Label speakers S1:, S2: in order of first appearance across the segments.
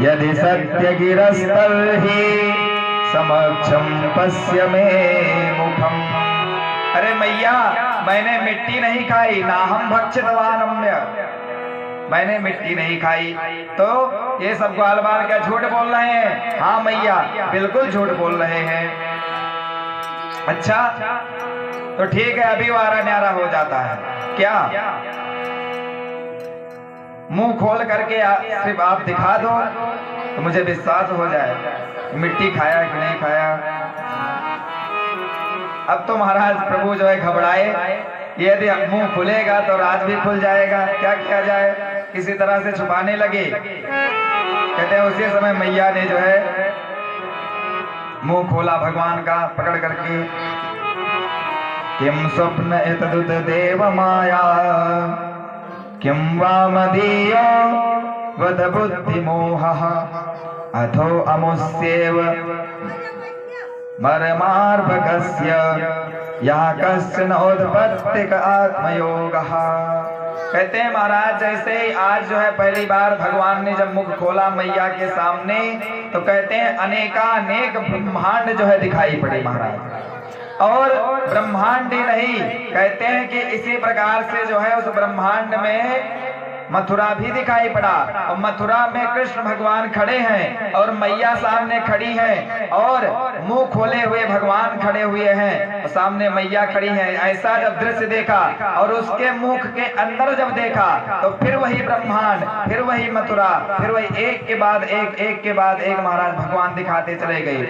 S1: यदि सत्य गिरस्तर्हि समक्षम पश्य मे मुखम। अरे मैया, मैंने मिट्टी नहीं खाई, ना हम भक्षितवानम्य, मैंने मिट्टी नहीं खाई। तो ये सब ग्वाल बाल क्या झूठ बोल रहे हैं? हाँ मैया, बिल्कुल झूठ बोल रहे हैं। अच्छा तो ठीक है, अभी वारा न्यारा हो जाता है। क्या? मुंह खोल करके सिर्फ आप दिखा दो तो मुझे विश्वास हो जाए मिट्टी खाया कि नहीं खाया। अब तो महाराज प्रभु जो है घबराए, यदि मुंह खुलेगा तो राज भी खुल जाएगा, क्या किया जाए? किसी तरह से छुपाने लगे। कहते हैं उसी समय मैया ने जो है मुंह खोला भगवान का पकड़ करके। किम स्वप्न एतदुत देव माया, किम वा मदीयो वद बुद्धि मोहः, अथो अमुस्येव मर्मार्भकस्य या कश्चन उद्पत्तिक आत्मयोगः। कहते हैं महाराज जैसे ही आज जो है पहली बार भगवान ने जब मुख खोला मैया के सामने, तो कहते हैं अनेकानेक ब्रह्मांड जो है दिखाई पड़े महाराज। और ब्रह्मांड ही नहीं, कहते हैं कि इसी प्रकार से जो है उस ब्रह्मांड में मथुरा भी दिखाई पड़ा। और मथुरा में कृष्ण भगवान खड़े हैं और मैया सामने खड़ी हैं और मुंह खोले हुए भगवान खड़े हुए हैं और सामने मैया खड़ी हैं। ऐसा जब दृश्य देखा और उसके मुख के अंदर जब देखा तो फिर वही ब्रह्मांड, फिर वही मथुरा, फिर वही एक के बाद एक महाराज भगवान दिखाते चले गए।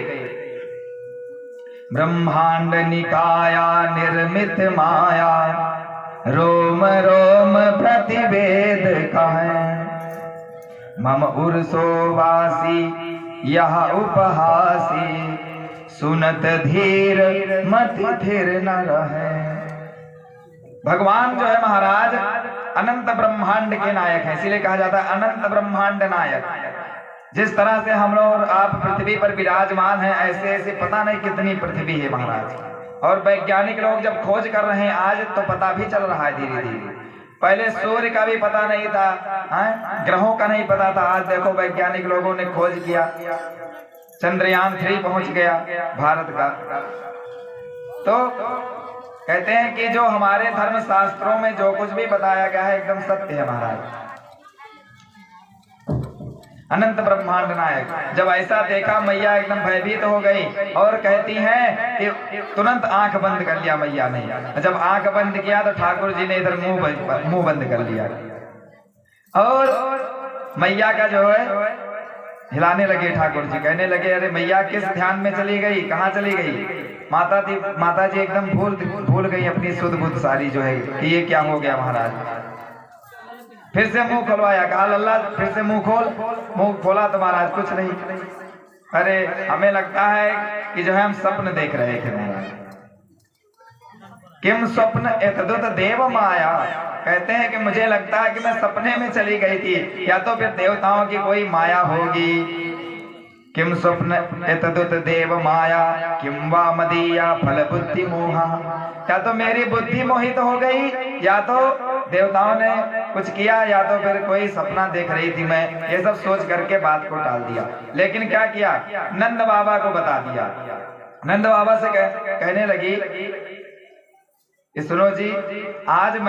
S1: ब्रह्मांड निकाया निर्मित माया, रोम रोम प्रतिवेद कहें, मम उर्सो वासी यह उपहासी, सुनत धीर मति थिर न रहे। भगवान जो है महाराज अनंत ब्रह्मांड के नायक है, इसीलिए कहा जाता है अनंत ब्रह्मांड नायक। जिस तरह से हम लोग और आप पृथ्वी पर विराजमान हैं, ऐसे ऐसे पता नहीं कितनी पृथ्वी है महाराज। और वैज्ञानिक लोग जब खोज कर रहे हैं आज, तो पता भी चल रहा है धीरे धीरे। पहले सूर्य का भी पता नहीं था, ग्रहों का नहीं पता था, आज देखो वैज्ञानिक लोगों ने खोज किया, चंद्रयान 3 पहुंच गया भारत का। तो कहते हैं कि जो हमारे धर्म शास्त्रों में जो कुछ भी बताया गया है एकदम सत्य है महाराज। अनंत ब्रह्मांड नायक। जब ऐसा देखा मैया एकदम भयभीत हो गई और कहती हैं कि तुरंत आंख बंद कर लिया मैया ने। जब आंख बंद किया तो ठाकुर जी ने इधर मुंह बंद कर लिया और मैया का जो है हिलाने लगे ठाकुर जी। कहने लगे अरे मैया किस ध्यान में चली गई, कहाँ चली गई? माता जी एकदम भूल गई अपनी सुध बुद्ध सारी जो है कि ये क्या हो गया महाराज। फिर से मुंह खुलवाया, कहा लल्ला फिर से मुंह खोल। मुंह खोला तो महाराज कुछ नहीं। अरे हमें लगता है कि जो है हम स्वप्न देख रहे थे महाराज। किम स्वप्न एतदुत देव माया, कहते हैं कि मुझे लगता है कि मैं सपने में चली गई थी, या तो फिर देवताओं की कोई माया होगी। किम स्वप्न एतदुत देव माया, किम वा मदीया फल बुद्धि मोहा, या तो मेरी बुद्धि मोहित हो गई, या तो देवताओं ने कुछ किया, या तो फिर कोई सपना देख रही थी मैं। ये सब सोच करके बात को टाल दिया। लेकिन क्या किया, नंद बाबा को बता दिया। नंद बाबा से कहने लगी सुनो जी, आज मैं